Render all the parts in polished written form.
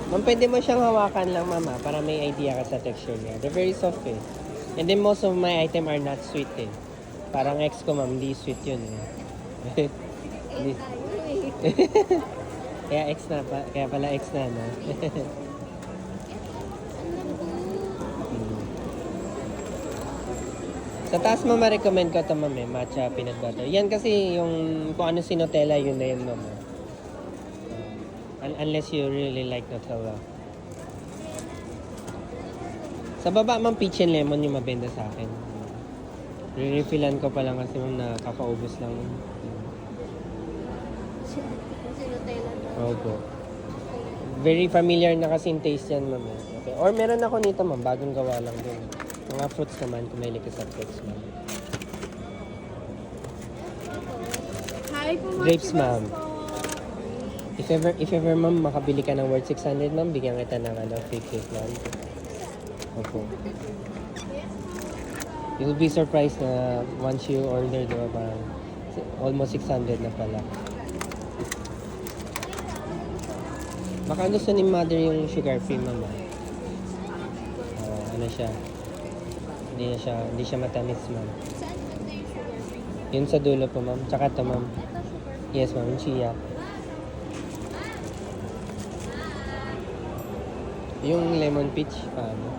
Ma'am, pwede mo siyang hawakan lang, mama, para may idea ka sa texture niya. They're very soft eh. And then most of my item are not sweet eh. Parang ex ko, ma'am, hindi sweet yun eh. Hindi. Kaya ex na pa, kaya pala ex na, no? Hmm. Sa taas, mama, recommend ko ito, ma'am, eh, matcha peanut butter. Yan kasi yung kung ano si Nutella, yun na yun, ma'am. Unless you really like Nutella. Sa baba, ma'am, peach and lemon yung mabenta sa akin. Re-refillan ko pa lang kasi, ma'am, nakakaubos lang. Kasi Nutella na. Opo. Very familiar na kasi yung taste yan, ma'am. Okay. Or meron ako nito, ma'am. Bagong gawa lang din. Mga fruits naman, kung may ka sa fruits, ma'am. Hi po, Grapes, ma'am. If ever, ma'am, makabili ka ng worth 600, ma'am, bigyan kita ng free cake, ma'am. Opo. You'll be surprised na once you order, diba, parang almost 600 na pala. Baka gusto ni mother yung sugar free, ma'am. Ano siya? Hindi siya matamis, ma'am. Saan ba yung sugar free? Yun sa dulo po, ma'am. Tsaka ito, ma'am. Ito sugar Yes, ma'am. Yung chia. Yung lemon peach, paano?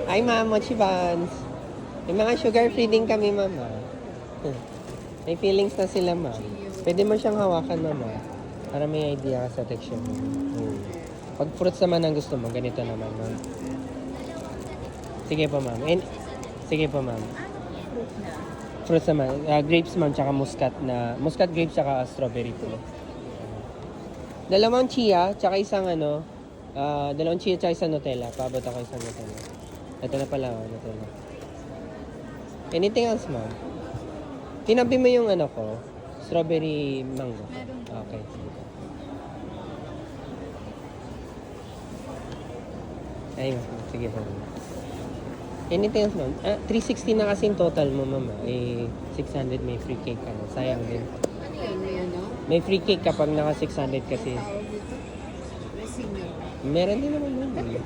Ay, ma'am, mochi buns. May mga sugar free din kami, mama. May feelings na sila, ma'am. Pwede mo siyang hawakan, mama. Para may idea ka sa texture mo. Pag fruits naman ang gusto mo, ganito naman, ma'am. Sige po, ma'am. Sige po, ma'am. Fruits naman. Grapes, ma'am, tsaka muscat grapes, tsaka strawberry po. Dalawang chia, tsaka isang dalawang chia, tsaka isang Nutella. Paabot ako isang Nutella. Ito na pala, Nutella. Anything else, ma'am? Tinabi mo yung ko, strawberry mango. Okay, sige. Ay, sige po. Anything else, ma'am? 360 na kasi yung total mo, ma'am. 600 may free cake ka na. Sayang din. Ano yun? May ano? May free cake kapag naka 600 kasi. Tawag dito? May senior. Meron din naman yun.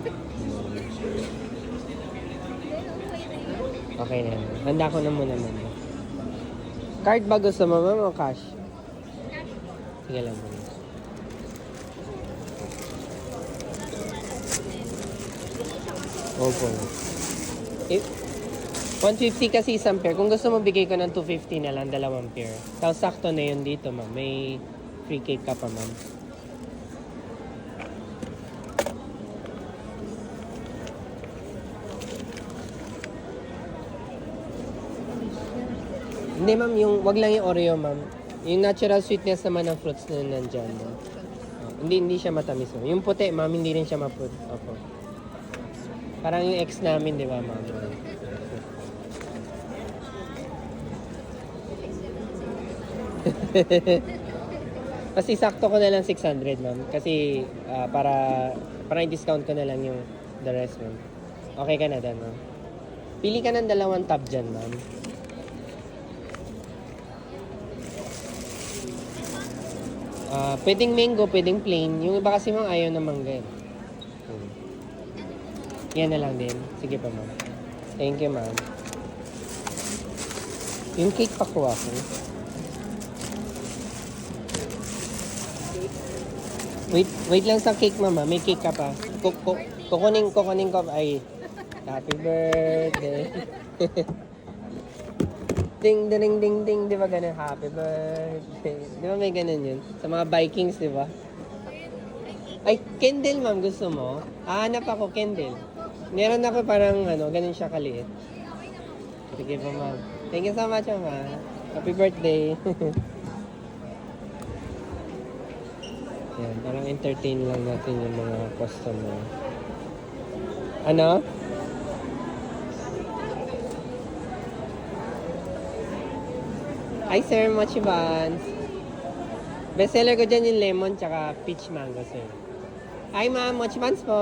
Okay na. Handa ko na muna, ma'am. Card ba gusto mo, ma'am, o cash? Sige lang, ma'am. Opo. 150 kasi isang pair. Kung gusto mo, bigay ko ng 250 na lang, dalawang pair. Tapos sakto na yun dito, ma'am. May free cake ka pa, ma'am. Hindi, ma'am. Wag lang yung Oreo, ma'am. Yung natural sweetness naman ng fruits na nandyan, ma'am. Hindi siya matamis, ma'am. Yung puti, ma'am, hindi rin siya maput. Opo. Parang yung ex namin, di ba, ma'am? Kasi sakto ko na lang 600, ma'am. Kasi para i-discount ko na lang yung the rest, ma'am. Okay ka na dan, ma'am. Pili ka ng dalawang tab dyan, ma'am. Pwedeng mango, pwedeng plain. Yung iba kasi mga ayaw na mangga. Yan na lang din. Sige pa, ma'am. Thank you, ma'am. Yung cake pa kuha ko. Wait lang sa cake, mama. May cake ka pa. Kukunin ko. Ay, happy birthday. Ding, ding, ding, ding. Di ba ganun? Happy birthday. Di ba may ganun yun? Sa mga Vikings, di ba? Ay, candle, ma'am. Gusto mo? Hanap ako, candle. Meron ako parang, ganun siya kaliit. Sige po, ma'am. Thank you so much, ma'am. Happy birthday. Yan, parang entertain lang natin yung mga customer. Ano? Hi, sir. Mochi buns. Bestseller ko dyan yung lemon tsaka peach mango, sir. Hi, ma'am. Mochi buns po.